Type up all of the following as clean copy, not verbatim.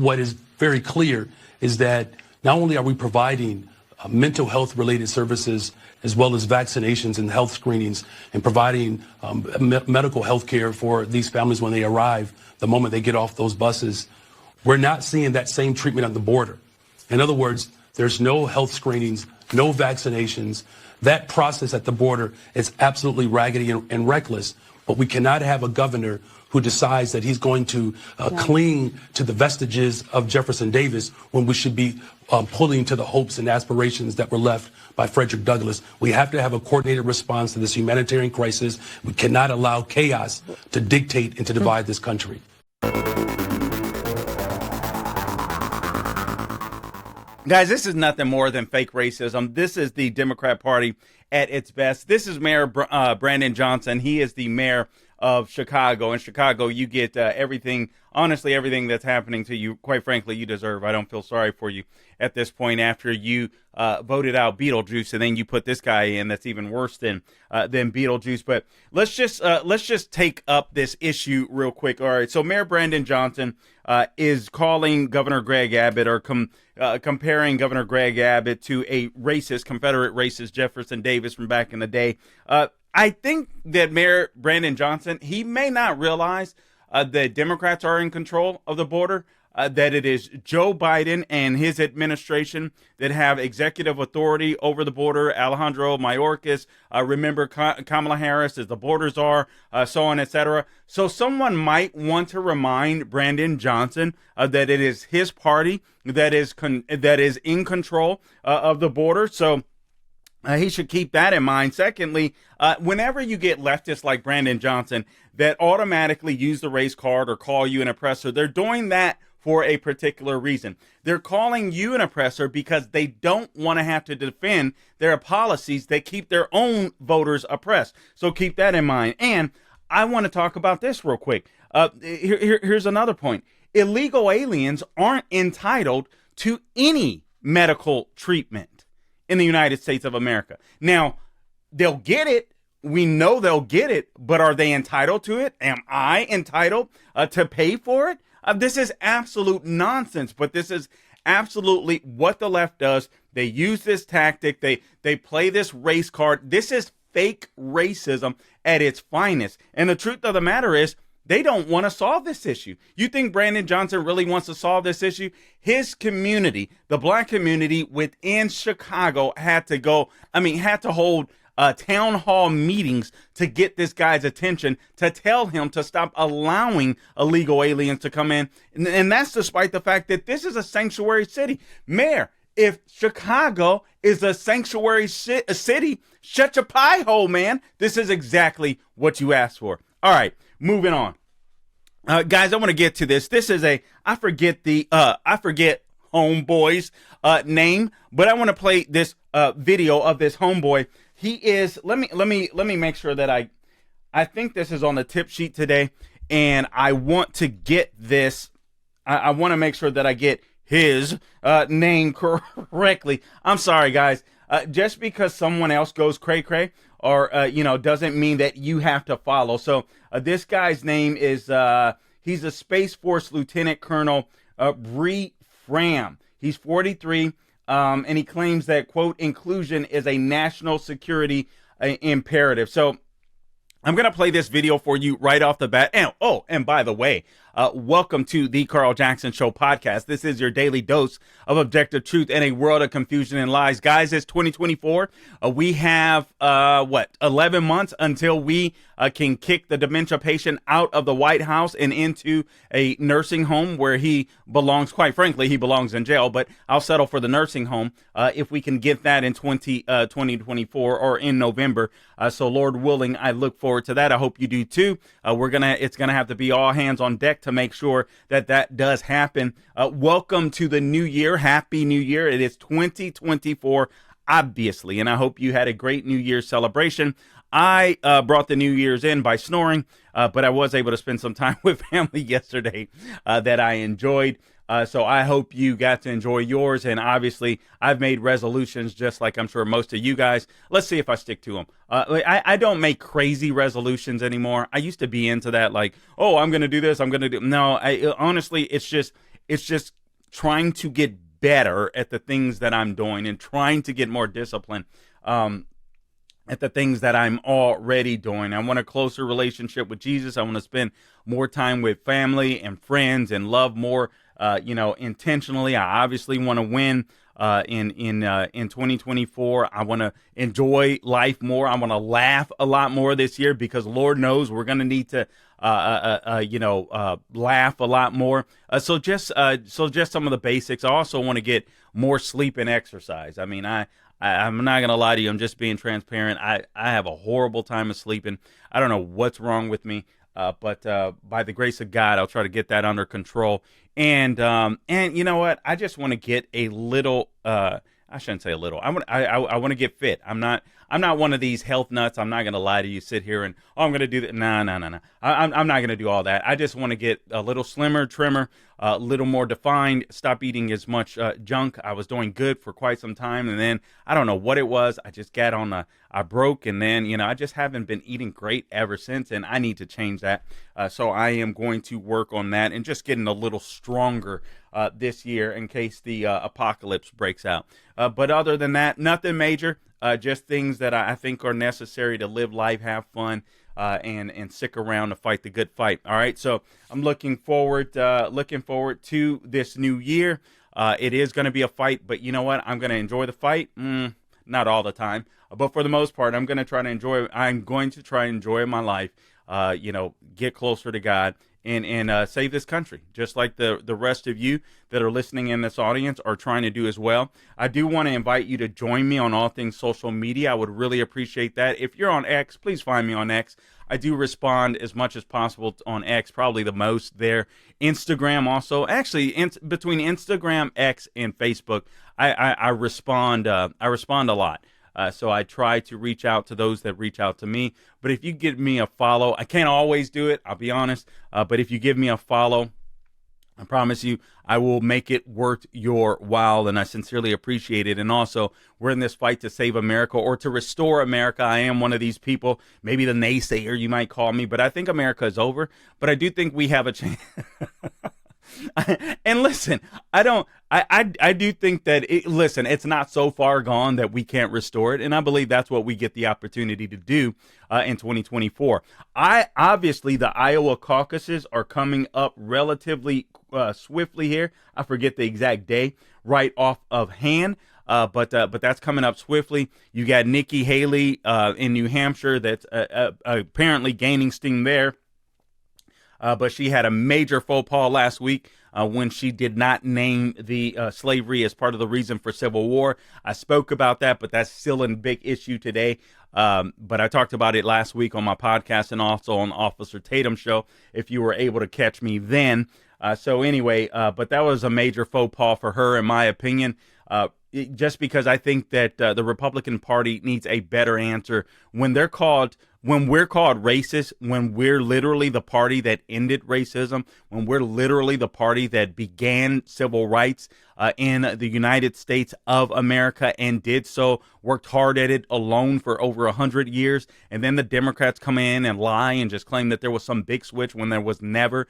what is very clear is that not only are we providing mental health related services as well as vaccinations and health screenings and providing medical health care for these families when they arrive, the moment they get off those buses, we're not seeing that same treatment at the border. In other words, there's no health screenings, no vaccinations. That process at the border is absolutely raggedy and reckless. But we cannot have a governor who decides that he's going to cling to the vestiges of Jefferson Davis when we should be pulling to the hopes and aspirations that were left by Frederick Douglass. We have to have a coordinated response to this humanitarian crisis. We cannot allow chaos to dictate and to divide this country. Guys, this is nothing more than fake racism. This is the Democrat Party at its best. This is Mayor Brandon Johnson. He is the mayor of Chicago. In Chicago, you get everything, honestly, everything that's happening to you, quite frankly, you deserve. I don't feel sorry for you at this point after you voted out Beetlejuice, and then you put this guy in that's even worse than Beetlejuice. But let's just take up this issue real quick. All right, so Mayor Brandon Johnson is calling Governor Greg Abbott or comparing Governor Greg Abbott to a racist, Confederate racist Jefferson Davis from back in the day. I think that Mayor Brandon Johnson, he may not realize that Democrats are in control of the border, that it is Joe Biden and his administration that have executive authority over the border. Alejandro Mayorkas, remember Kamala Harris as the borders are, so on, etc. So someone might want to remind Brandon Johnson that it is his party that is in control of the border. So he should keep that in mind. Secondly, whenever you get leftists like Brandon Johnson that automatically use the race card or call you an oppressor, they're doing that for a particular reason. They're calling you an oppressor because they don't want to have to defend their policies that keep their own voters oppressed. So keep that in mind. And I want to talk about this real quick. Here's another point. Illegal aliens aren't entitled to any medical treatment in the United States of America. Now, they'll get it. We know they'll get it, but are they entitled to it? Am I entitled to pay for it? This is absolute nonsense, but this is absolutely what the left does. They use this tactic. They play this race card. This is fake racism at its finest. And the truth of the matter is, they don't want to solve this issue. You think Brandon Johnson really wants to solve this issue? His community, the black community within Chicago, had to hold town hall meetings to get this guy's attention, to tell him to stop allowing illegal aliens to come in. And that's despite the fact that this is a sanctuary city. Mayor, if Chicago is a sanctuary city, shut your pie hole, man. This is exactly what you asked for. All right, moving on. Guys, I want to get to this. This is I forget homeboy's name, but I want to play this video of this homeboy. He is, let me make sure that I think this is on the tip sheet today, and I want to get this. I want to make sure that I get his name correctly. I'm sorry, guys. Just because someone else goes cray-cray or, doesn't mean that you have to follow. So this guy's name is, he's a Space Force Lieutenant Colonel Bree Fam. He's 43, and he claims that, quote, inclusion is a national security imperative. So I'm going to play this video for you right off the bat. And by the way, welcome to the Carl Jackson Show podcast. This is your daily dose of objective truth in a world of confusion and lies. Guys, it's 2024. We have, 11 months until we can kick the dementia patient out of the White House and into a nursing home where he belongs. Quite frankly, he belongs in jail, but I'll settle for the nursing home if we can get that in 2024 or in November. So Lord willing, I look forward to that. I hope you do too. It's gonna have to be all hands on deck to make sure that does happen. Welcome to the new year. Happy New Year. It is 2024, obviously, and I hope you had a great New Year's celebration. I brought the New Year's in by snoring, but I was able to spend some time with family yesterday that I enjoyed. So I hope you got to enjoy yours. And obviously, I've made resolutions just like I'm sure most of you guys. Let's see if I stick to them. I don't make crazy resolutions anymore. I used to be into that, like, oh, I'm going to do this. I'm going to do. No, honestly, it's It's just trying to get better at the things that I'm doing and trying to get more discipline at the things that I'm already doing. I want a closer relationship with Jesus. I want to spend more time with family and friends and love more, intentionally. I obviously want to win in 2024. I want to enjoy life more. I want to laugh a lot more this year, because Lord knows we're going to need to laugh a lot more. So just some of the basics. I also want to get more sleep and exercise. I mean, I'm not going to lie to you. I'm just being transparent. I have a horrible time of sleeping. I don't know what's wrong with me, but by the grace of God, I'll try to get that under control. And you know what? I just want to get a little. I shouldn't say a little. I want to get fit. I'm not one of these health nuts. I'm not going to lie to you. Sit here and I'm going to do that. No. I'm not going to do all that. I just want to get a little slimmer, trimmer, a little more defined. Stop eating as much junk. I was doing good for quite some time, and then I don't know what it was. I just got on I broke, and then I just haven't been eating great ever since, and I need to change that. So I am going to work on that and just getting a little stronger this year in case the apocalypse breaks out. But other than that, nothing major. Just things that I think are necessary to live life, have fun, and stick around to fight the good fight. All right, so I'm looking forward to this new year. It is going to be a fight, but you know what? I'm going to enjoy the fight. Not all the time, but for the most part, I'm going to try to enjoy my life. Get closer to God and save this country, just like the rest of you that are listening in this audience are trying to do as well. I do want to invite you to join me on all things social media. I would really appreciate that. If you're on X, please find me on X. I do respond as much as possible on X, probably the most there. Instagram also. Actually, between Instagram, X, and Facebook, I respond a lot. So I try to reach out to those that reach out to me. But if you give me a follow, I can't always do it, I'll be honest. But if you give me a follow, I promise you, I will make it worth your while, and I sincerely appreciate it. And also, we're in this fight to save America, or to restore America. I am one of these people, maybe the naysayer you might call me, but I think America is over. But I do think we have a chance. And listen, I do think that it's not so far gone that we can't restore it. And I believe that's what we get the opportunity to do in 2024. Obviously, the Iowa caucuses are coming up relatively swiftly here. I forget the exact day right off of hand. But that's coming up swiftly. You got Nikki Haley in New Hampshire that's apparently gaining steam there. But she had a major faux pas last week when she did not name the slavery as part of the reason for civil war. I spoke about that, but that's still a big issue today. But I talked about it last week on my podcast and also on Officer Tatum's show, if you were able to catch me then. So anyway, but that was a major faux pas for her, in my opinion. Just because I think that the Republican Party needs a better answer when we're called racist, when we're literally the party that ended racism, when we're literally the party that began civil rights in the United States of America and did so, worked hard at it alone for over 100 years. And then the Democrats come in and lie and just claim that there was some big switch when there was never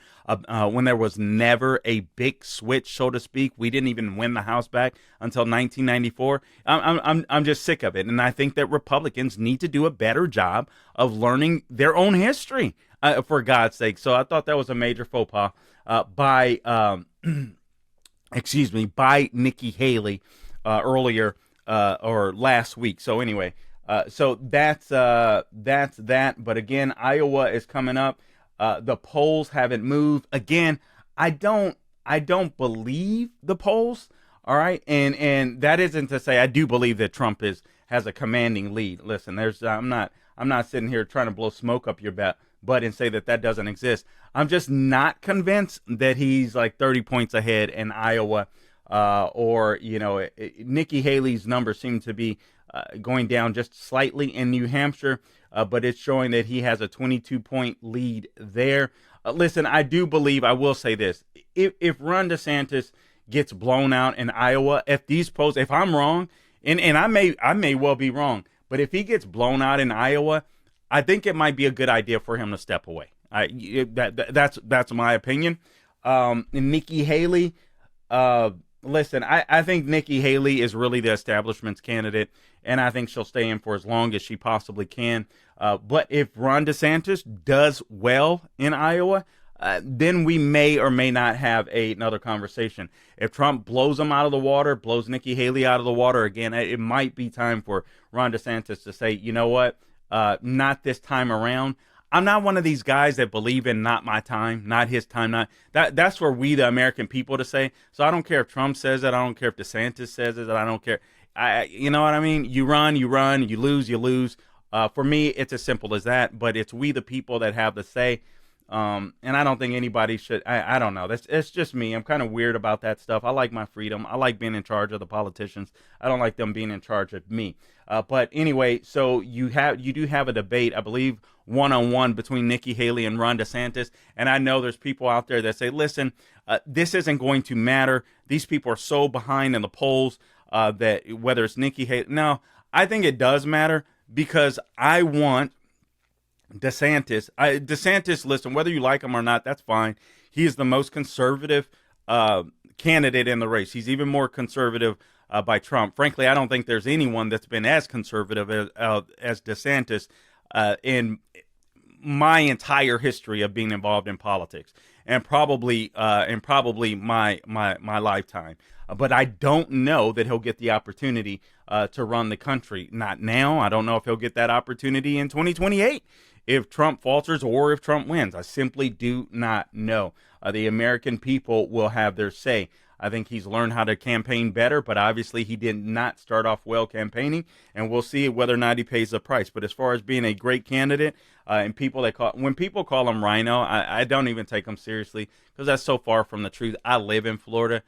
a big switch, so to speak. We didn't even win the House back until 1994. I'm just sick of it. And I think that Republicans need to do a better job of learning their own history, for God's sake. So I thought that was a major faux pas by Nikki Haley earlier or last week. So anyway, so that's that. But again, Iowa is coming up. The polls haven't moved. Again, I don't believe the polls. All right, and that isn't to say I do believe that Trump has a commanding lead. Listen, I'm not sitting here trying to blow smoke up your butt and say that doesn't exist. I'm just not convinced that he's like 30 points ahead in Iowa, or Nikki Haley's numbers seem to be going down just slightly in New Hampshire, but it's showing that he has a 22-point lead there. Listen, I do believe, I will say this, if Ron DeSantis gets blown out in Iowa, if I'm wrong, and I may well be wrong, but if he gets blown out in Iowa, I think it might be a good idea for him to step away. That's my opinion. And Nikki Haley, Listen, I think Nikki Haley is really the establishment's candidate, and I think she'll stay in for as long as she possibly can. But if Ron DeSantis does well in Iowa, then we may or may not have another conversation. If Trump blows him out of the water, blows Nikki Haley out of the water again, it might be time for Ron DeSantis to say, you know what, not this time around. I'm not one of these guys that believe in not my time, not his time, not that's for we the American people to say. So I don't care if Trump says it, I don't care if DeSantis says it, I don't care. You know what I mean? You run, you lose, you lose. For me, it's as simple as that. But it's we the people that have the say. And I don't think anybody should. I don't know. It's just me. I'm kind of weird about that stuff. I like my freedom. I like being in charge of the politicians. I don't like them being in charge of me. But anyway, so you do have a debate, I believe, one-on-one between Nikki Haley and Ron DeSantis. And I know there's people out there that say, listen, this isn't going to matter. These people are so behind in the polls that whether it's Nikki Haley. No, I think it does matter because I want DeSantis, listen, whether you like him or not, that's fine. He is the most conservative candidate in the race. He's even more conservative by Trump. Frankly, I don't think there's anyone that's been as conservative as DeSantis in my entire history of being involved in politics, and probably my lifetime. But I don't know that he'll get the opportunity to run the country. Not now. I don't know if he'll get that opportunity in 2028 if Trump falters or if Trump wins. I simply do not know. The American people will have their say. I think he's learned how to campaign better, but obviously he did not start off well campaigning, and we'll see whether or not he pays the price. But as far as being a great candidate, and when people call him Rhino, I don't even take him seriously because that's so far from the truth. I live in Florida.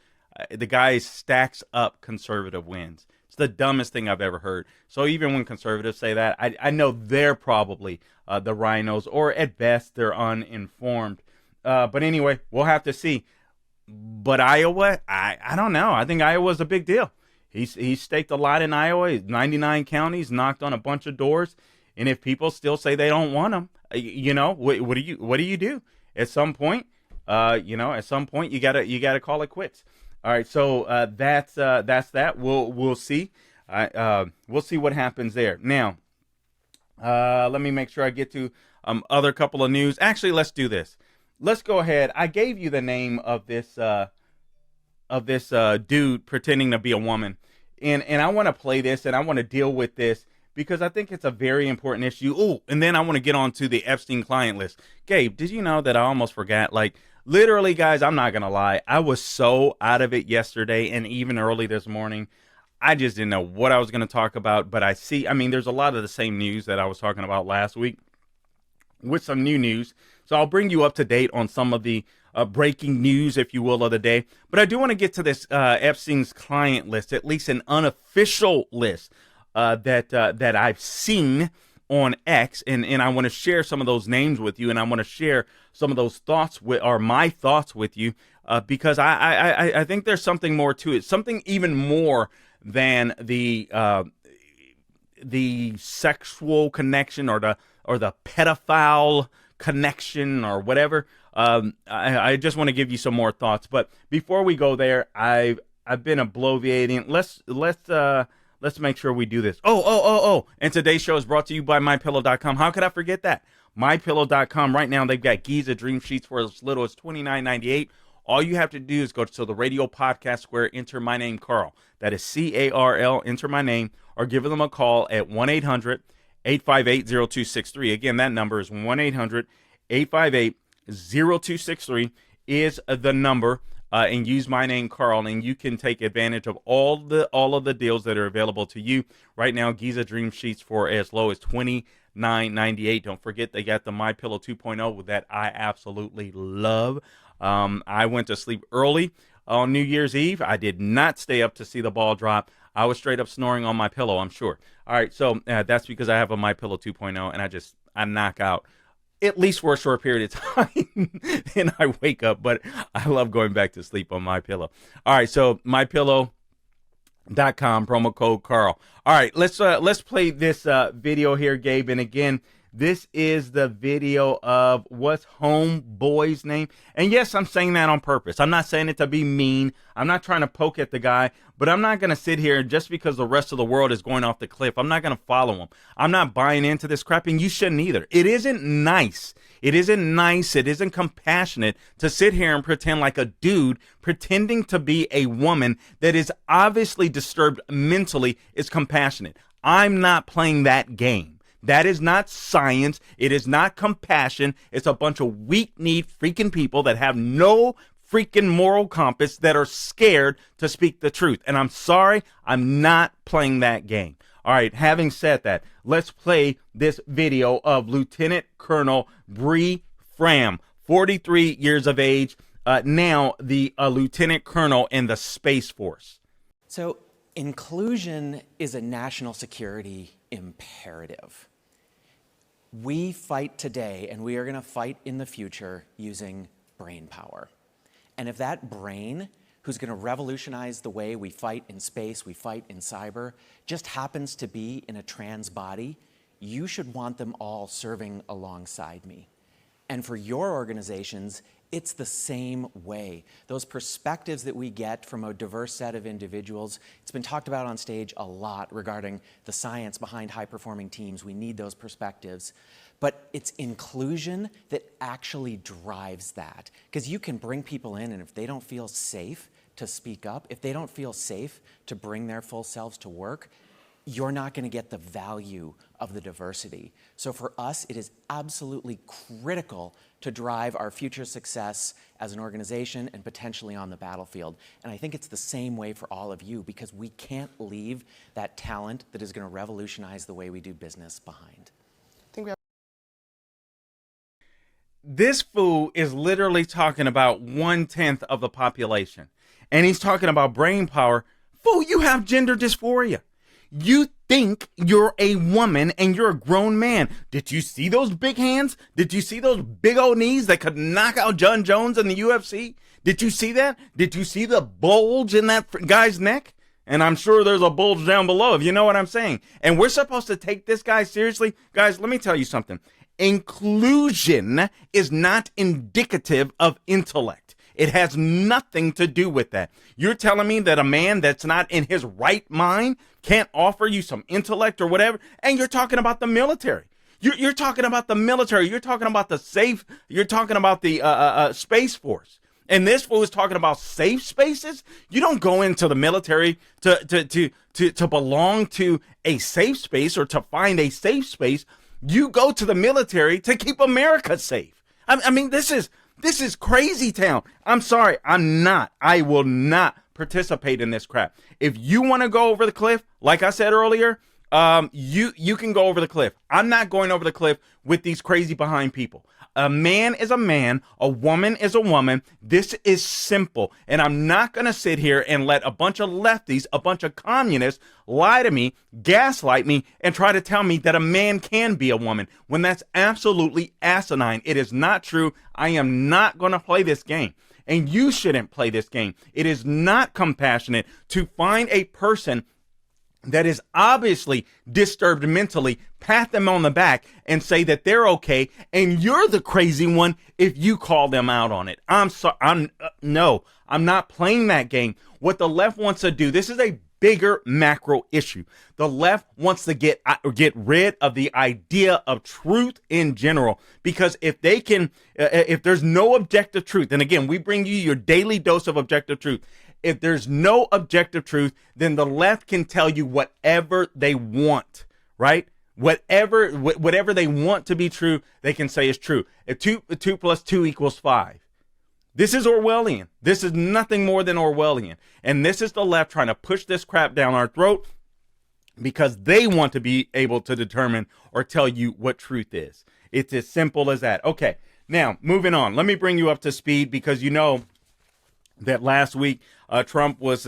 The guy stacks up conservative wins. It's the dumbest thing I've ever heard. So even when conservatives say that, I know they're probably the rhinos, or at best they're uninformed. But anyway, we'll have to see. But Iowa, I don't know. I think Iowa's a big deal. He's staked a lot in Iowa. 99 counties, knocked on a bunch of doors. And if people still say they don't want him, what do you do? At some point, you gotta call it quits. All right, so that's that. We'll see. We'll see what happens there. Now, let me make sure I get to other couple of news. Actually, let's do this. Let's go ahead. I gave you the name of this dude pretending to be a woman, and I want to play this, and I want to deal with this because I think it's a very important issue. Oh, and then I want to get on to the Epstein client list. Gabe, did you know that I almost forgot? Like, literally, guys, I'm not gonna lie. I was so out of it yesterday, and even early this morning. I just didn't know what I was going to talk about, but there's a lot of the same news that I was talking about last week with some new news. So I'll bring you up to date on some of the breaking news, if you will, of the day. But I do want to get to this Epstein's client list, at least an unofficial list that I've seen on X, and I want to share some of those names with you, and I want to share some of those thoughts my thoughts with you, because I think there's something more to it, something even more than the sexual connection or the pedophile connection or whatever. I just want to give you some more thoughts. But before we go there, I've been obliviating. Let's make sure we do this. Oh. And today's show is brought to you by MyPillow.com. How could I forget that? MyPillow.com. Right now, they've got Giza Dream Sheets for as little as $29.98. All you have to do is go to the radio podcast square, enter my name, Carl. That is CARL, enter my name, or give them a call at 1-800-858-0263. Again, that number is 1-800-858-0263 is the number. And use my name, Carl, and you can take advantage of all of the deals that are available to you right now. Giza Dream Sheets for as low as $29.98. Don't forget they got the My Pillow 2.0 that I absolutely love. I went to sleep early on New Year's Eve. I did not stay up to see the ball drop. I was straight up snoring on my pillow, I'm sure. All right, so that's because I have a My Pillow 2.0, and I knock out at least for a short period of time, and I wake up. But I love going back to sleep on My Pillow. All right, so MyPillow.com, promo code Carl. All right, let's play this video here, Gabe. And again, This is the video of what's homeboy's name. And yes, I'm saying that on purpose. I'm not saying it to be mean. I'm not trying to poke at the guy, but I'm not going to sit here just because the rest of the world is going off the cliff. I'm not going to follow him. I'm not buying into this crap, and you shouldn't either. It isn't nice. It isn't nice. It isn't compassionate to sit here and pretend like a dude pretending to be a woman that is obviously disturbed mentally is compassionate. I'm not playing that game. That is not science. It is not compassion. It's a bunch of weak-kneed freaking people that have no freaking moral compass that are scared to speak the truth. And I'm sorry, I'm not playing that game. All right, having said that, let's play this video of Lieutenant Colonel Bree Fam, 43 years of age, now the Lieutenant Colonel in the Space Force. So inclusion is a national security imperative. We fight today, and we are going to fight in the future using brain power. And if that brain, who's going to revolutionize the way we fight in space, we fight in cyber, just happens to be in a trans body, you should want them all serving alongside me. And for your organizations, it's the same way. Those perspectives that we get from a diverse set of individuals, it's been talked about on stage a lot regarding the science behind high-performing teams. We need those perspectives. But it's inclusion that actually drives that. Because you can bring people in, and if they don't feel safe to speak up, if they don't feel safe to bring their full selves to work, you're not going to get the value of the diversity. So for us, it is absolutely critical to drive our future success as an organization and potentially on the battlefield. And I think it's the same way for all of you, because we can't leave that talent that is going to revolutionize the way we do business behind. This fool is literally talking about 1/10 of the population. And he's talking about brain power. Fool, you have gender dysphoria. You think you're a woman and you're a grown man. Did you see those big hands? Did you see those big old knees that could knock out John Jones in the UFC? Did you see that? Did you see the bulge in that guy's neck? And I'm sure there's a bulge down below, if you know what I'm saying. And we're supposed to take this guy seriously? Guys, let me tell you something. Inclusion is not indicative of intellect. It has nothing to do with that. You're telling me that a man that's not in his right mind can't offer you some intellect or whatever? And you're talking about the military. You're talking about the military. You're talking about the safe. You're talking about the Space Force. And this fool is talking about safe spaces. You don't go into the military to belong to a safe space or to find a safe space. You go to the military to keep America safe. I mean, this is crazy town. I'm sorry. I will not participate in this crap. If you want to go over the cliff, like I said earlier, you can go over the cliff. I'm not going over the cliff with these crazy behind people. A man is a man. A woman is a woman. This is simple. And I'm not going to sit here and let a bunch of lefties, a bunch of communists lie to me, gaslight me, and try to tell me that a man can be a woman when that's absolutely asinine. It is not true. I am not going to play this game. And you shouldn't play this game. It is not compassionate to find a person that is obviously disturbed mentally, pat them on the back and say that they're okay, and you're the crazy one if you call them out on it. I'm sorry. No, I'm not playing that game. What the left wants to do, this is a bigger macro issue. The left wants to get rid of the idea of truth in general, because if they can, if there's no objective truth, and again, we bring you your daily dose of objective truth. If there's no objective truth, then the left can tell you whatever they want, right? Whatever they want to be true, they can say is true. If 2 + 2 = 5. This is Orwellian. This is nothing more than Orwellian. And this is the left trying to push this crap down our throat because they want to be able to determine or tell you what truth is. It's as simple as that. Okay, now moving on. Let me bring you up to speed, because you know that last week Trump was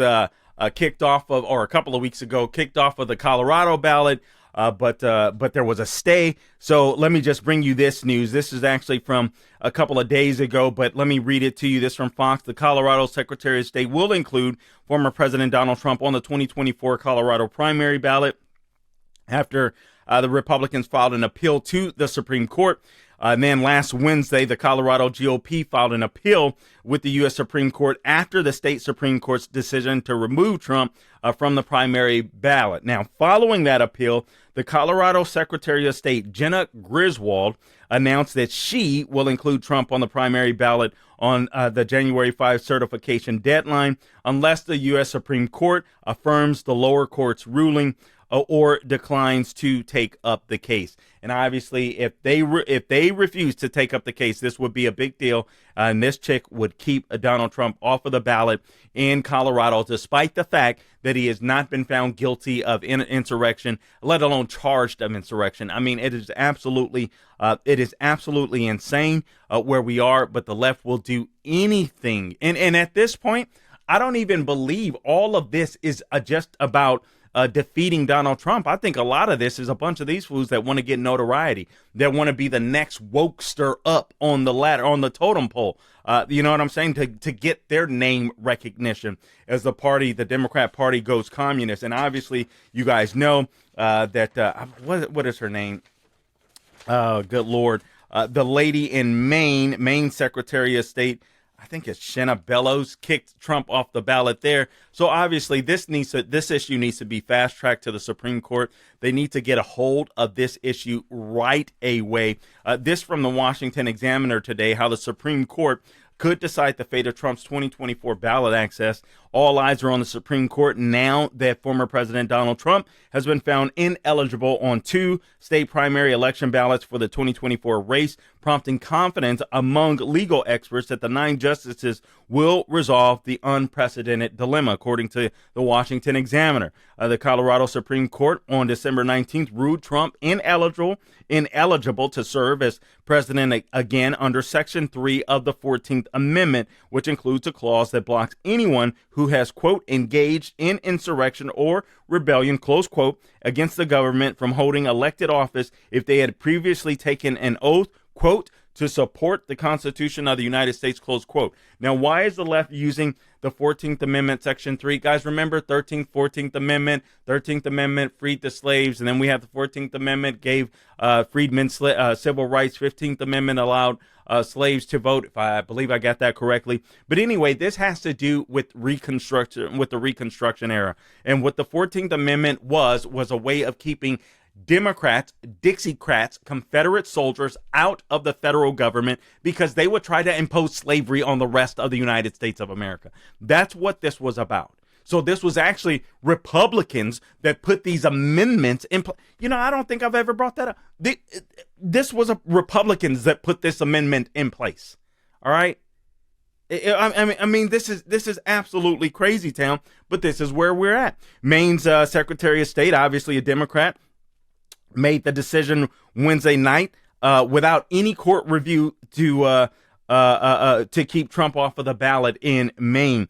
kicked off of, or a couple of weeks ago, kicked off of the Colorado ballot. But there was a stay. So let me just bring you this news. This is actually from a couple of days ago, but let me read it to you. This from Fox. The Colorado Secretary of State will include former President Donald Trump on the 2024 Colorado primary ballot after the Republicans filed an appeal to the Supreme Court. And then last Wednesday, the Colorado GOP filed an appeal with the U.S. Supreme Court after the state Supreme Court's decision to remove Trump from the primary ballot. Now, following that appeal, the Colorado Secretary of State, Jenna Griswold, announced that she will include Trump on the primary ballot on the January 5 certification deadline unless the U.S. Supreme Court affirms the lower court's ruling or declines to take up the case. And obviously, if they refuse to take up the case, this would be a big deal. And this chick would keep Donald Trump off of the ballot in Colorado, despite the fact that he has not been found guilty of insurrection, let alone charged of insurrection. I mean, it is absolutely insane where we are, but the left will do anything. And at this point, I don't even believe all of this is just about defeating Donald Trump. I think a lot of this is a bunch of these fools that want to get notoriety, that want to be the next wokester up on the ladder, on the totem pole. You know what I'm saying? To get their name recognition as the Democrat Party goes communist. And obviously, you guys know that what is her name? Good Lord, the lady in Maine Secretary of State, I think it's Shenna Bellows, kicked Trump off the ballot there. So obviously this issue needs to be fast tracked to the Supreme Court. They need to get a hold of this issue right away. This from the Washington Examiner today, how the Supreme Court could decide the fate of Trump's 2024 ballot access. All eyes are on the Supreme Court now that former President Donald Trump has been found ineligible on 2 state primary election ballots for the 2024 race, prompting confidence among legal experts that the 9 justices will resolve the unprecedented dilemma, according to the Washington Examiner. The Colorado Supreme Court on December 19th ruled Trump ineligible to serve as president again under Section 3 of the 14th Amendment, which includes a clause that blocks anyone who has, quote, engaged in insurrection or rebellion, close quote, against the government from holding elected office if they had previously taken an oath, quote, to support the Constitution of the United States, close quote. Now, why is the left using the 14th Amendment, Section 3? Guys, remember 13th, 14th Amendment. 13th Amendment freed the slaves, and then we have the 14th Amendment gave freedmen civil rights. 15th Amendment allowed slaves to vote, if I believe I got that correctly. But anyway, this has to do with Reconstruction, with the Reconstruction era. And what the 14th Amendment was a way of keeping Democrats, Dixiecrats, Confederate soldiers out of the federal government because they would try to impose slavery on the rest of the United States of America. That's what this was about. So this was actually Republicans that put these amendments in place. You know, I don't think I've ever brought that up. This was Republicans that put this amendment in place. All right. I mean, this is absolutely crazy town, but this is where we're at. Maine's Secretary of State, obviously a Democrat, made the decision Wednesday night without any court review to keep Trump off of the ballot in Maine.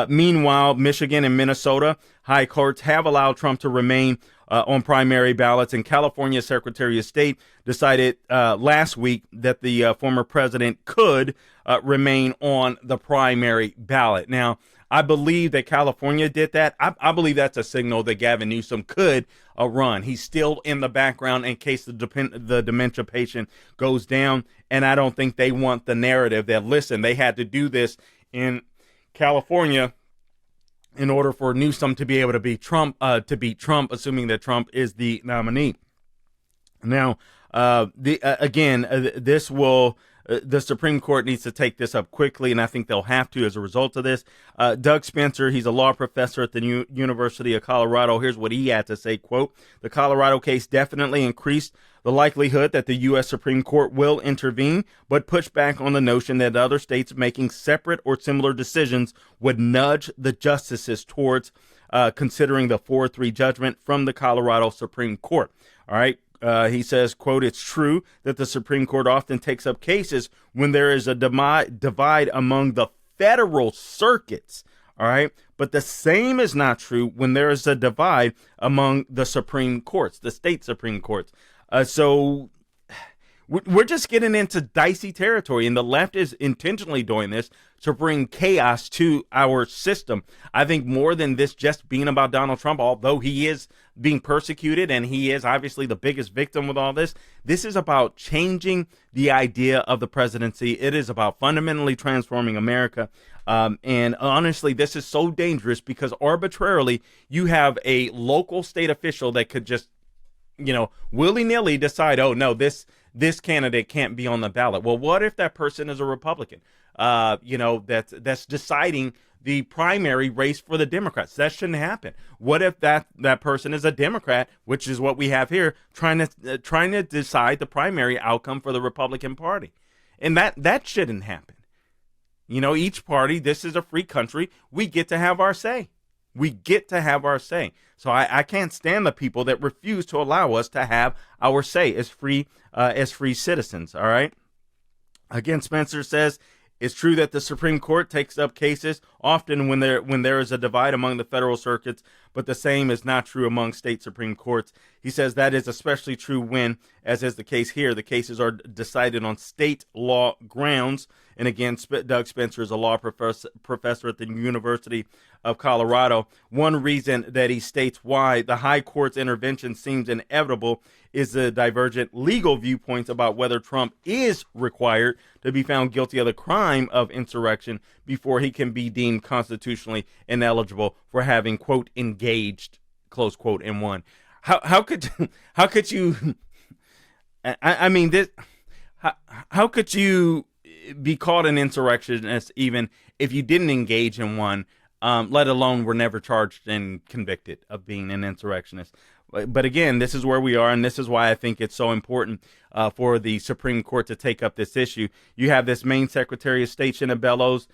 Meanwhile, Michigan and Minnesota high courts have allowed Trump to remain on primary ballots, and California Secretary of State decided last week that the former president could remain on the primary ballot. Now, I believe that California did that. I believe that's a signal that Gavin Newsom could run. He's still in the background in case the dementia patient goes down. And I don't think they want the narrative that, listen, they had to do this in California in order for Newsom to be able to beat Trump, assuming that Trump is the nominee. Now, this will. The Supreme Court needs to take this up quickly, and I think they'll have to as a result of this. Doug Spencer, he's a law professor at the University of Colorado. Here's what he had to say, quote, "The Colorado case definitely increased the likelihood that the U.S. Supreme Court will intervene, but push back on the notion that other states making separate or similar decisions would nudge the justices towards considering the 4-3 judgment from the Colorado Supreme Court." All right. He says, quote, "It's true that the Supreme Court often takes up cases when there is a divide among the federal circuits. All right. But the same is not true when there is a divide among the Supreme Courts, the state Supreme Courts." So We're just getting into dicey territory, and the left is intentionally doing this to bring chaos to our system. I think more than this just being about Donald Trump, although he is being persecuted and he is obviously the biggest victim with all this, this is about changing the idea of the presidency. It is about fundamentally transforming America. And honestly, this is so dangerous because arbitrarily you have a local state official that could just, willy-nilly decide, oh, no, this candidate can't be on the ballot. Well, what if that person is a Republican, that's deciding the primary race for the Democrats? That shouldn't happen. What if that person is a Democrat, which is what we have here, trying to decide the primary outcome for the Republican Party? And that shouldn't happen. Each party, this is a free country. We get to have our say. We get to have our say. So I can't stand the people that refuse to allow us to have our say as free citizens. All right. Again, Spencer says it's true that the Supreme Court takes up cases often when there is a divide among the federal circuits, but the same is not true among state Supreme Courts. He says that is especially true when, as is the case here, the cases are decided on state law grounds. And again, Doug Spencer is a law professor at the University of Colorado. One reason that he states why the high court's intervention seems inevitable is the divergent legal viewpoints about whether Trump is required to be found guilty of the crime of insurrection before he can be deemed constitutionally ineligible for having, quote, engaged, close quote, in one. How could you how could you be called an insurrectionist even if you didn't engage in one, let alone were never charged and convicted of being an insurrectionist? But again, this is where we are, and this is why I think it's so important for the Supreme Court to take up this issue. You have this Maine Secretary of State, Shinna Bellows.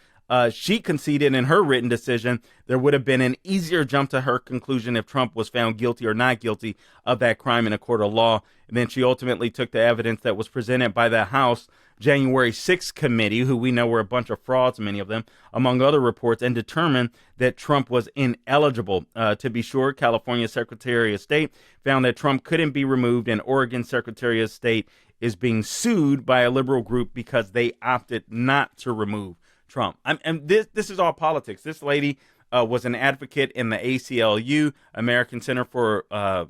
She conceded in her written decision there would have been an easier jump to her conclusion if Trump was found guilty or not guilty of that crime in a court of law. And then she ultimately took the evidence that was presented by the House January 6th committee, who we know were a bunch of frauds, many of them, among other reports, and determined that Trump was ineligible. To be sure, California Secretary of State found that Trump couldn't be removed, and Oregon Secretary of State is being sued by a liberal group because they opted not to remove Trump. And this is all politics. This lady was an advocate in the ACLU, American Center for, I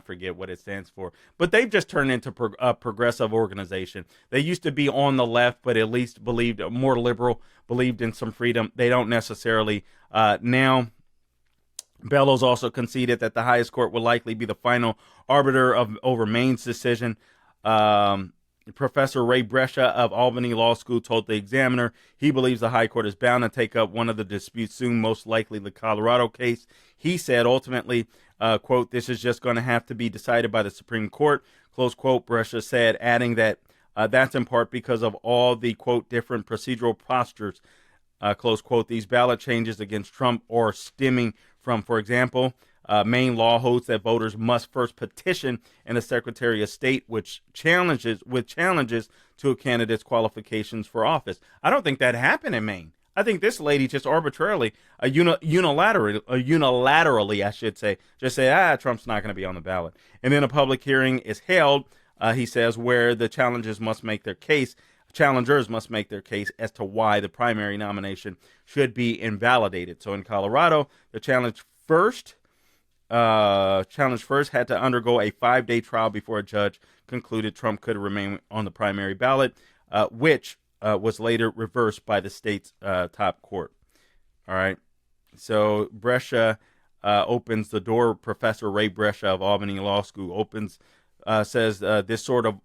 forget what it stands for, but they've just turned into a progressive organization. They used to be on the left, but at least believed more liberal, believed in some freedom. They don't necessarily now. Bellows also conceded that the highest court will likely be the final arbiter over Maine's decision. Professor Ray Brescia of Albany Law School told the Examiner he believes the high court is bound to take up one of the disputes soon, most likely the Colorado case. He said ultimately, quote, this is just going to have to be decided by the Supreme Court, close quote. Brescia said, adding that that's in part because of all the, quote, different procedural postures, close quote. These ballot changes against Trump are stemming from, for example, Maine law holds that voters must first petition in the Secretary of State, which challenges to a candidate's qualifications for office. I don't think that happened in Maine. I think this lady just arbitrarily, unilaterally, I should say, just say, Trump's not going to be on the ballot. And then a public hearing is held, he says, where the challengers must make their case as to why the primary nomination should be invalidated. So in Colorado, the challenge first had to undergo a 5-day trial before a judge concluded Trump could remain on the primary ballot, which was later reversed by the state's top court. All right. So Brescia opens the door. Professor Ray Brescia of Albany Law School says this sort of,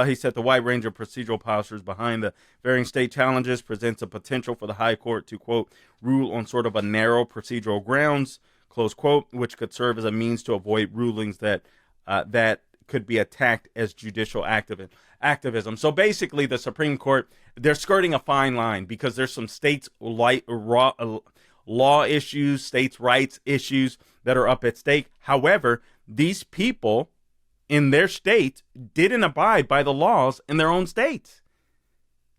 he said the wide range of procedural postures behind the varying state challenges presents a potential for the high court to, quote, rule on sort of a narrow procedural grounds, close quote, which could serve as a means to avoid rulings that could be attacked as judicial activism. So basically, the Supreme Court, they're skirting a fine line because there's some states' law issues, states' rights issues that are up at stake. However, these people in their state didn't abide by the laws in their own states.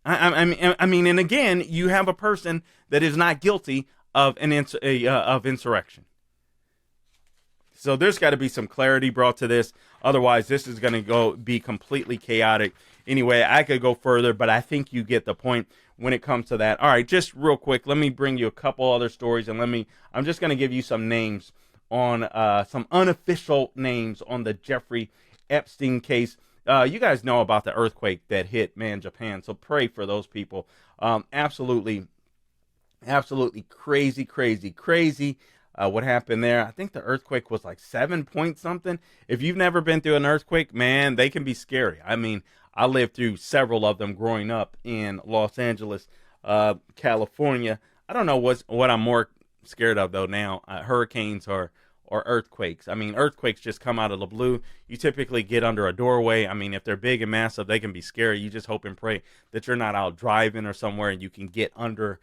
I mean, and again, you have a person that is not guilty of insurrection. So there's got to be some clarity brought to this. Otherwise, this is going to be completely chaotic anyway, I could go further, but I think you get the point when it comes to that. All right, just real quick, let me bring you a couple other stories, and I'm just going to give you some names on some unofficial names on the Jeffrey Epstein case. You guys know about the earthquake that hit, Japan. So pray for those people. Absolutely crazy. What happened there? I think the earthquake was like 7 point something. If you've never been through an earthquake, man, they can be scary. I mean, I lived through several of them growing up in Los Angeles, California. I don't know what I'm more scared of though now, hurricanes or earthquakes. I mean, earthquakes just come out of the blue. You typically get under a doorway. I mean, if they're big and massive, they can be scary. You just hope and pray that you're not out driving or somewhere and you can get under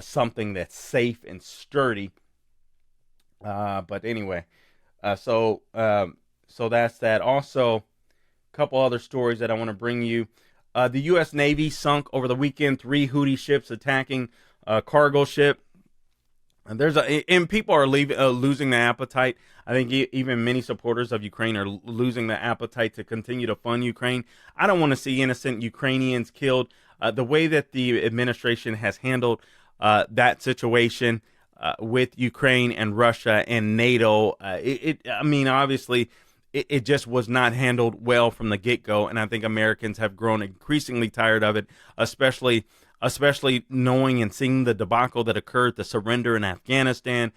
something that's safe and sturdy. But anyway, so that's that. Also, a couple other stories that I want to bring you. The U.S. Navy sunk over the weekend 3 Houthi ships attacking a cargo ship. And people are losing the appetite. I think even many supporters of Ukraine are losing the appetite to continue to fund Ukraine. I don't want to see innocent Ukrainians killed. The way that the administration has handled that situation with Ukraine and Russia and NATO, obviously, it just was not handled well from the get-go. And I think Americans have grown increasingly tired of it, especially knowing and seeing the debacle that occurred, the surrender in Afghanistan,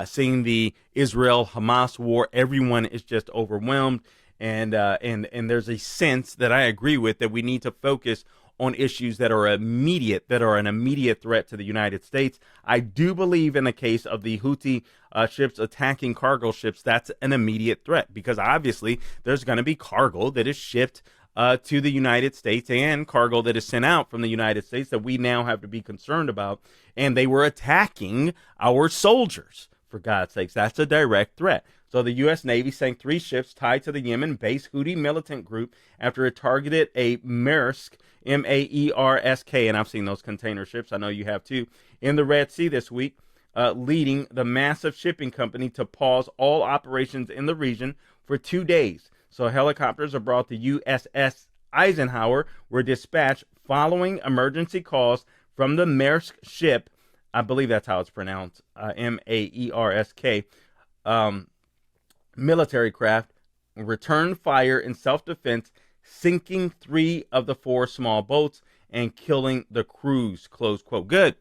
seeing the Israel-Hamas war. Everyone is just overwhelmed, and there's a sense that I agree with that we need to focus on issues that are immediate, that are an immediate threat to the United States. I do believe in the case of the Houthi ships attacking cargo ships, that's an immediate threat, because obviously there's going to be cargo that is shipped to the United States and cargo that is sent out from the United States that we now have to be concerned about. And they were attacking our soldiers, for God's sakes. That's a direct threat. So the U.S. Navy sank 3 ships tied to the Yemen-based Houthi militant group after it targeted a Maersk, M-A-E-R-S-K, and I've seen those container ships, I know you have too, in the Red Sea this week, leading the massive shipping company to pause all operations in the region for 2 days. So helicopters aboard the USS Eisenhower were dispatched following emergency calls from the Maersk ship, I believe that's how it's pronounced, M-A-E-R-S-K, military craft, returned fire in self-defense, sinking 3 of the 4 small boats and killing the crews, close quote. Good.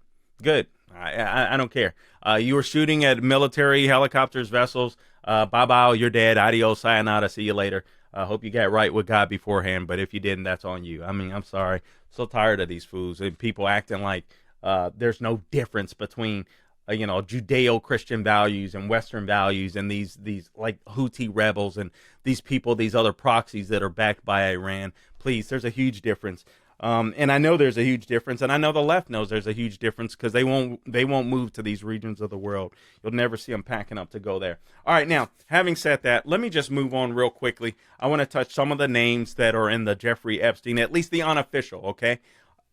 I don't care. You were shooting at military helicopters, vessels. Bye-bye, you're dead. Adios, sayonara, see you later. I hope you got right with God beforehand, but if you didn't, that's on you. I mean, I'm sorry. So tired of these fools and people acting like there's no difference between, Judeo-Christian values and Western values and these like Houthi rebels and these people, these other proxies that are backed by Iran. Please, there's a huge difference. And I know there's a huge difference, and I know the left knows there's a huge difference because they won't move to these regions of the world. You'll never see them packing up to go there. All right, now, having said that, let me just move on real quickly. I want to touch some of the names that are in the Jeffrey Epstein, at least the unofficial, okay?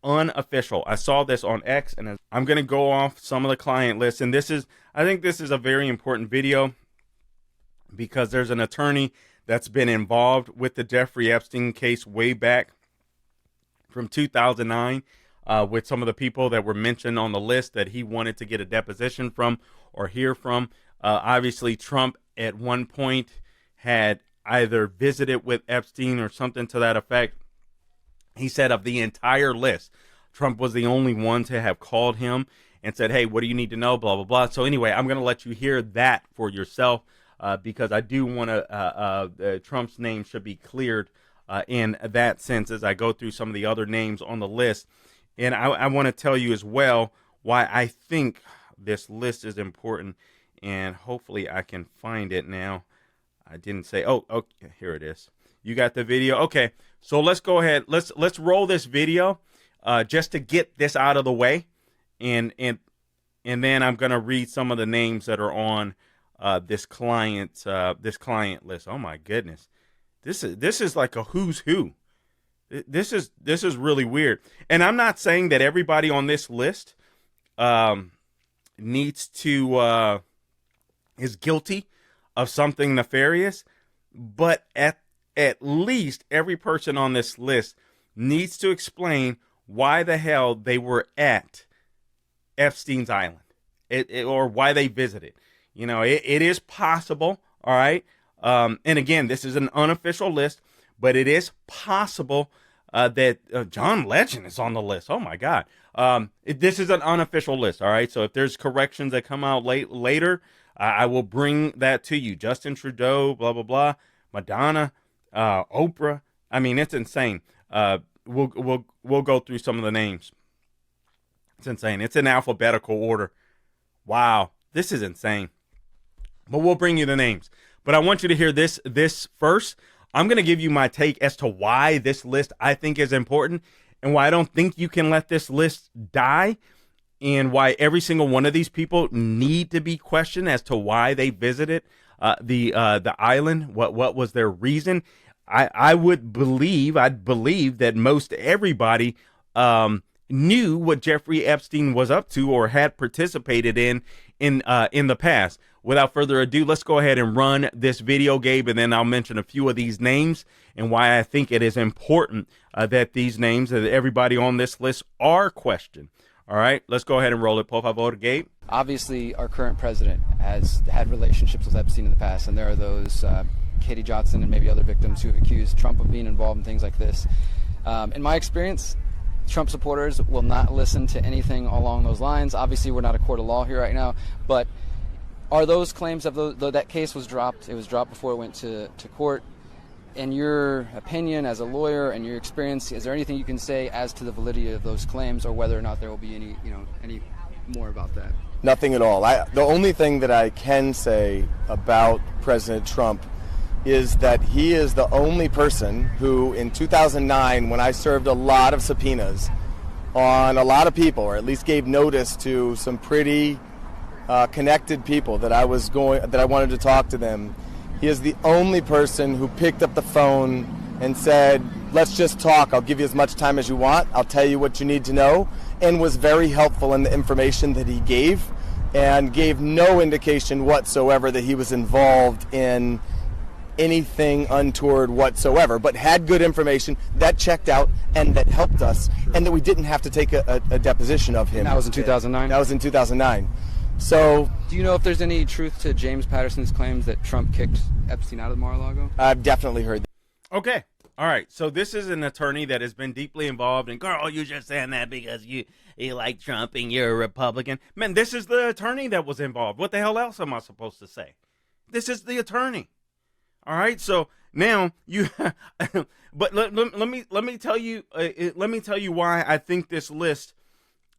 Unofficial. I saw this on X, and I'm going to go off some of the client lists, and I think this is a very important video because there's an attorney that's been involved with the Jeffrey Epstein case way back from 2009 with some of the people that were mentioned on the list that he wanted to get a deposition from or hear from. Obviously, Trump at one point had either visited with Epstein or something to that effect. He said of the entire list, Trump was the only one to have called him and said, hey, what do you need to know, blah, blah, blah. So anyway, I'm going to let you hear that for yourself because I do want to, Trump's name should be cleared in that sense as I go through some of the other names on the list. And I want to tell you as well why I think this list is important, and hopefully I can find it now. I didn't say, okay, here it is. You got the video? Okay, so let's go ahead. Let's roll this video just to get this out of the way, and then I'm going to read some of the names that are on this client list. Oh my goodness. This is like a who's who. This is really weird. And I'm not saying that everybody on this list needs to is guilty of something nefarious, but at least every person on this list needs to explain why the hell they were at Epstein's Island, or why they visited. You know, it is possible, all right? And again, this is an unofficial list, but it is possible that John Legend is on the list. Oh, my God. This is an unofficial list, all right? So if there's corrections that come out later, I will bring that to you. Justin Trudeau, blah, blah, blah, Madonna, Oprah. I mean, it's insane. We'll go through some of the names. It's insane. It's in alphabetical order. Wow, this is insane. But we'll bring you the names. But I want you to hear this first. I'm going to give you my take as to why this list I think is important and why I don't think you can let this list die, and why every single one of these people need to be questioned as to why they visited the island. What was their reason? I'd believe that most everybody knew what Jeffrey Epstein was up to or had participated in the past. Without further ado, let's go ahead and run this video, Gabe, and then I'll mention a few of these names and why I think it is important that these names, that everybody on this list, are questioned. All right, let's go ahead and roll it. Por favor, Gabe. Obviously, our current president has had relationships with Epstein in the past, and there are those Katie Johnson and maybe other victims who have accused Trump of being involved in things like this. In my experience, Trump supporters will not listen to anything along those lines. Obviously, we're not a court of law here right now, but are those claims, though that case was dropped, it was dropped before it went to court. In your opinion as a lawyer and your experience, is there anything you can say as to the validity of those claims, or whether or not there will be any more about that? Nothing at all. The only thing that I can say about President Trump is that he is the only person who, in 2009, when I served a lot of subpoenas on a lot of people, or at least gave notice to some pretty connected people that I wanted to talk to them, he is the only person who picked up the phone and said, let's just talk. I'll give you as much time as you want. I'll tell you what you need to know, and was very helpful in the information that he gave, and gave no indication whatsoever that he was involved in anything untoward whatsoever, but had good information that checked out and that helped us, and that we didn't have to take a deposition of him. That was in 2009? That was in 2009. So, do you know if there's any truth to James Patterson's claims that Trump kicked Epstein out of Mar-a-Lago? I've definitely heard that. Okay. All right. So this is an attorney that has been deeply involved. And girl, you just saying that because you like Trump and you're a Republican. Man, this is the attorney that was involved. What the hell else am I supposed to say? This is the attorney. All right. So now you, but let me tell you why I think this list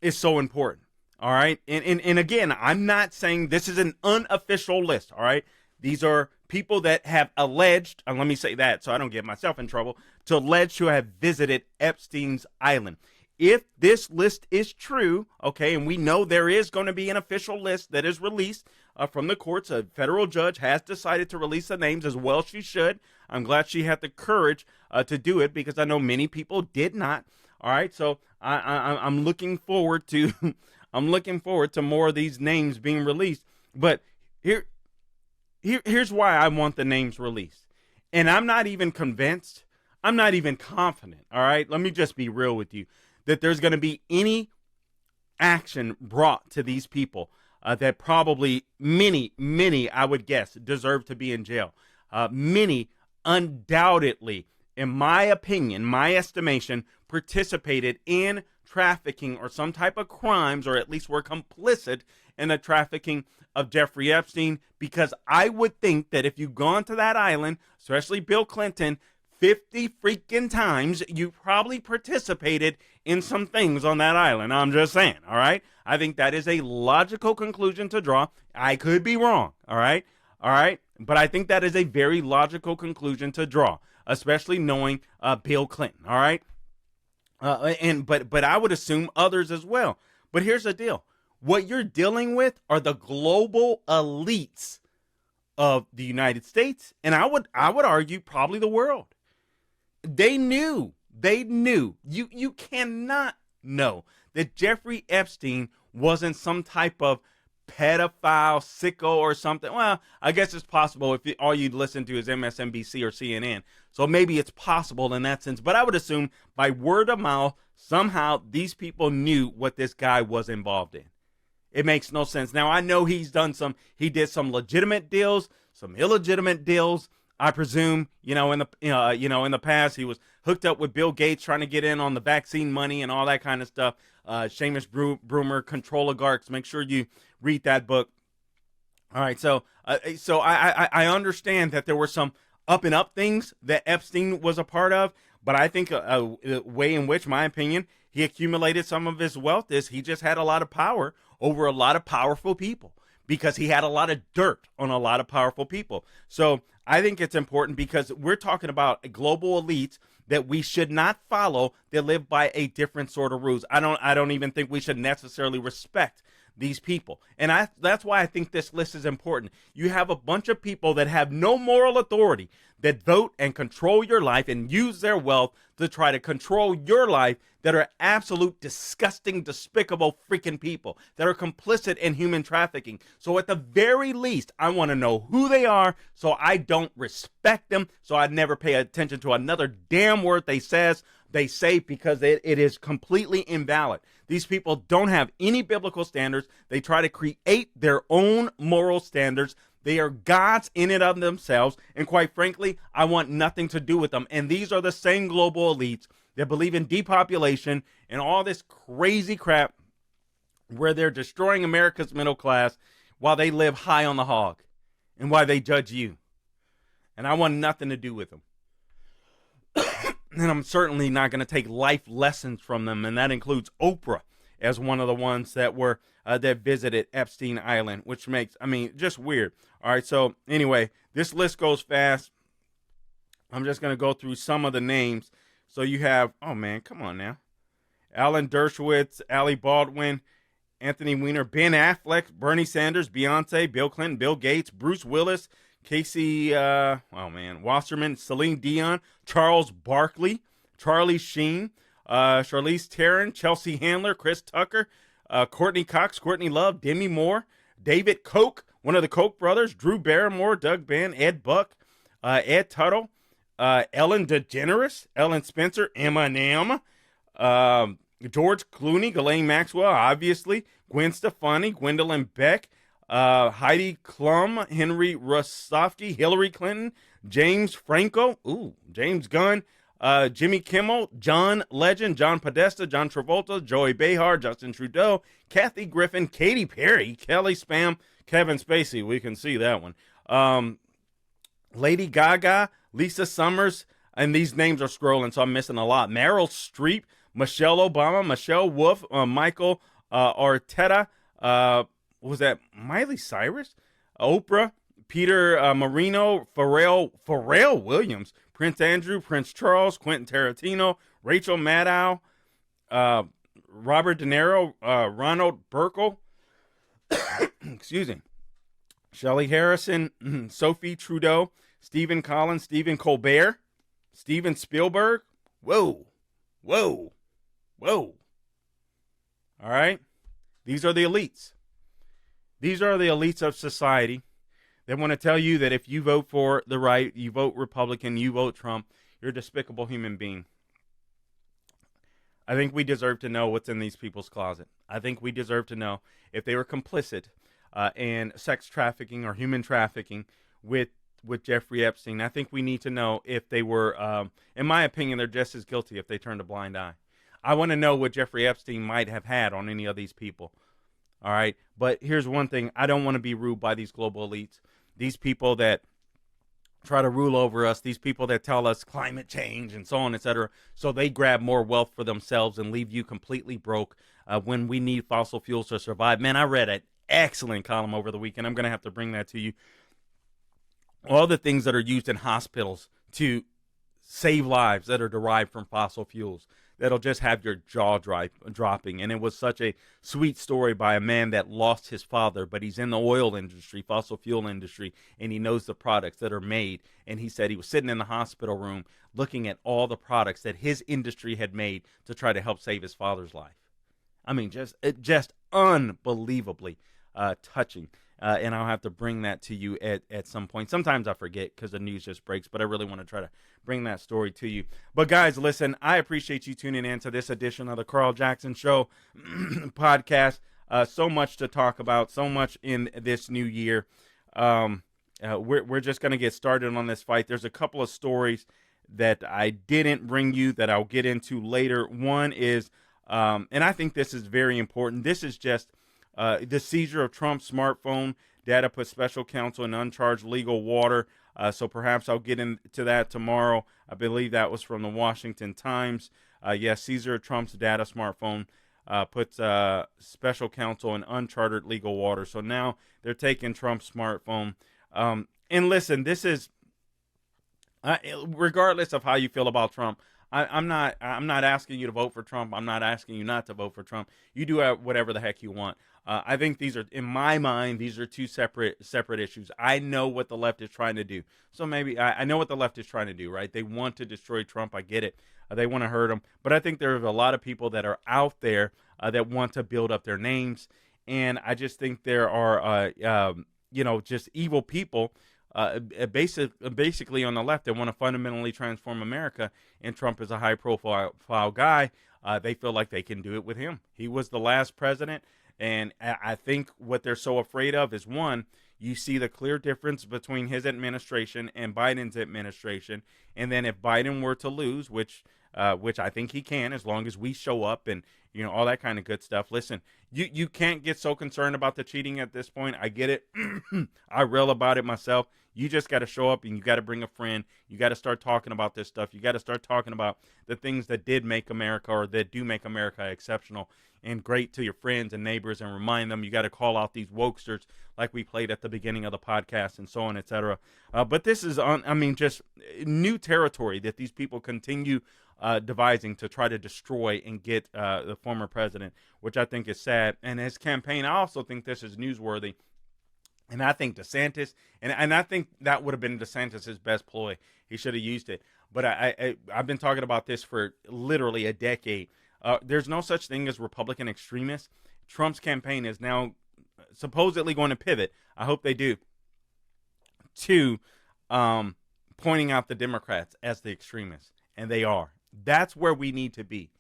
is so important. All right. And again, I'm not saying this is an unofficial list. All right. These are people that have alleged, and let me say that so I don't get myself in trouble, to allege to have visited Epstein's Island. If this list is true, okay, and we know there is going to be an official list that is released from the courts, a federal judge has decided to release the names, as well she should. I'm glad she had the courage to do it, because I know many people did not. All right, so I'm looking forward to more of these names being released. But here's why I want the names released. And I'm not even convinced, I'm not even confident, all right? Let me just be real with you, that there's going to be any action brought to these people that probably many, I would guess, deserve to be in jail. Many undoubtedly, in my opinion, my estimation, participated in trafficking or some type of crimes, or at least were complicit in the trafficking of Jeffrey Epstein, because I would think that if you've gone to that island, especially Bill Clinton, 50 freaking times, you probably participated in some things on that island. I'm just saying, all right? I think that is a logical conclusion to draw. I could be wrong, all right? All right? But I think that is a very logical conclusion to draw, especially knowing Bill Clinton, all right? But I would assume others as well. But here's the deal. What you're dealing with are the global elites of the United States, and I would argue probably the world. They knew. You cannot know that Jeffrey Epstein wasn't some type of pedophile sicko or something. Well, I guess it's possible if all you listen to is MSNBC or CNN. So maybe it's possible in that sense. But I would assume by word of mouth, somehow these people knew what this guy was involved in. It makes no sense. Now, I know he did some legitimate deals, some illegitimate deals. I presume, in the past, he was hooked up with Bill Gates trying to get in on the vaccine money and all that kind of stuff. Seamus Broomer, Control Oligarchs. Make sure you read that book. All right, so I understand that there were some up and up things that Epstein was a part of, but I think a way in which, my opinion, he accumulated some of his wealth is he just had a lot of power over a lot of powerful people because he had a lot of dirt on a lot of powerful people. So I think it's important because we're talking about global elites that we should not follow that live by a different sort of rules. I don't even think we should necessarily respect these people. And that's why I think this list is important. You have a bunch of people that have no moral authority that vote and control your life and use their wealth to try to control your life that are absolute, disgusting, despicable freaking people that are complicit in human trafficking. So at the very least, I want to know who they are so I don't respect them, so I never pay attention to another damn word they say because it is completely invalid. These people don't have any biblical standards. They try to create their own moral standards. They are gods in and of themselves. And quite frankly, I want nothing to do with them. And these are the same global elites that believe in depopulation and all this crazy crap where they're destroying America's middle class while they live high on the hog and while they judge you. And I want nothing to do with them. And I'm certainly not going to take life lessons from them, and that includes Oprah as one of the ones that were that visited Epstein Island, which makes, just weird. All right, so anyway, this list goes fast. I'm just going to go through some of the names. So you have, oh man, come on now. Alan Dershowitz, Allie Baldwin, Anthony Weiner, Ben Affleck, Bernie Sanders, Beyonce, Bill Clinton, Bill Gates, Bruce Willis, Casey, Wasserman, Celine Dion, Charles Barkley, Charlie Sheen, Charlize Theron, Chelsea Handler, Chris Tucker, Courtney Cox, Courtney Love, Demi Moore, David Koch, one of the Koch brothers, Drew Barrymore, Doug Bann, Ed Buck, Ed Tuttle, Ellen DeGeneres, Ellen Spencer, Eminem, George Clooney, Ghislaine Maxwell, obviously, Gwen Stefani, Gwendolyn Beck, Heidi Klum, Henry Rostofsky, Hillary Clinton, James Franco, James Gunn, Jimmy Kimmel, John Legend, John Podesta, John Travolta, Joey Behar, Justin Trudeau, Kathy Griffin, Katy Perry, Kelly Spam, Kevin Spacey. We can see that one. Lady Gaga, Lisa Summers, and these names are scrolling, so I'm missing a lot. Meryl Streep, Michelle Obama, Michelle Wolf, Michael Arteta, what was that? Miley Cyrus, Oprah, Peter Marino, Pharrell Williams, Prince Andrew, Prince Charles, Quentin Tarantino, Rachel Maddow, Robert De Niro, Ronald Burkle, excuse me, Shelley Harrison, Sophie Trudeau, Stephen Collins, Stephen Colbert, Steven Spielberg. Whoa. All right. These are the elites. These are the elites of society. They want to tell you that if you vote for the right, you vote Republican, you vote Trump, you're a despicable human being. I think we deserve to know what's in these people's closet. I think we deserve to know if they were complicit in sex trafficking or human trafficking with Jeffrey Epstein. I think we need to know if they were, in my opinion, they're just as guilty if they turned a blind eye. I want to know what Jeffrey Epstein might have had on any of these people. All right. But here's one thing. I don't want to be ruled by these global elites. These people that try to rule over us, these people that tell us climate change and so on, etc. So they grab more wealth for themselves and leave you completely broke when we need fossil fuels to survive. Man, I read an excellent column over the weekend. I'm going to have to bring that to you. All the things that are used in hospitals to save lives that are derived from fossil fuels. That'll just have your jaw dropping. And it was such a sweet story by a man that lost his father, but he's in the oil industry, fossil fuel industry, and he knows the products that are made. And he said he was sitting in the hospital room looking at all the products that his industry had made to try to help save his father's life. I mean, just unbelievably touching. And I'll have to bring that to you at some point. Sometimes I forget because the news just breaks, but I really want to try to bring that story to you. But guys, listen, I appreciate you tuning in to this edition of the Carl Jackson Show podcast. So much to talk about, so much in this new year. We're just going to get started on this fight. There's a couple of stories that I didn't bring you that I'll get into later. One is, and I think this is very important, this is just the seizure of Trump's smartphone data put special counsel in uncharged legal water. So perhaps I'll get into that tomorrow. I believe that was from the Washington Times. Yes, seizure of Trump's data smartphone puts special counsel in uncharted legal water. So now they're taking Trump's smartphone. And listen, this is, regardless of how you feel about Trump, I'm not asking you to vote for Trump. I'm not asking you not to vote for Trump. You do whatever the heck you want. I think these are, in my mind, these are two separate issues. I know what the left is trying to do. So maybe I know what the left is trying to do, right? They want to destroy Trump. I get it. They want to hurt him. But I think there's a lot of people that are out there that want to build up their names. And I just think there are, just evil people basically on the left that want to fundamentally transform America, and Trump is a high-profile guy. They feel like they can do it with him. He was the last president, and I think what they're so afraid of is, one, you see the clear difference between his administration and Biden's administration, and then if Biden were to lose, which I think he can, as long as we show up and all that kind of good stuff. Listen, you can't get so concerned about the cheating at this point. I get it. I rail about it myself. You just got to show up, and you got to bring a friend. You got to start talking about this stuff. You got to start talking about the things that did make America, or that do make America, exceptional and great to your friends and neighbors, and remind them. You got to call out these wokesters like we played at the beginning of the podcast, and so on, etc. But this is just new territory that these people continue devising to try to destroy and get the former president, which I think is sad. And his campaign, I also think this is newsworthy. And I think DeSantis, and I think that would have been DeSantis' best ploy. He should have used it. But I've been talking about this for literally a decade. There's no such thing as Republican extremists. Trump's campaign is now supposedly going to pivot. I hope they do. To pointing out the Democrats as the extremists. And they are. That's where we need to be.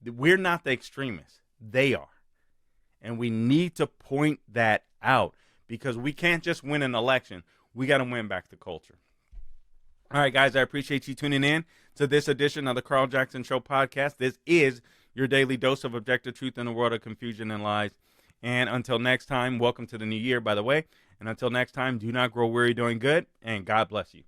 We're not the extremists. They are. And we need to point that out, because we can't just win an election. We got to win back the culture. All right, guys, I appreciate you tuning in to this edition of the Carl Jackson Show podcast. This is your daily dose of objective truth in a world of confusion and lies. And until next time, welcome to the new year, by the way. And until next time, do not grow weary doing good, and God bless you.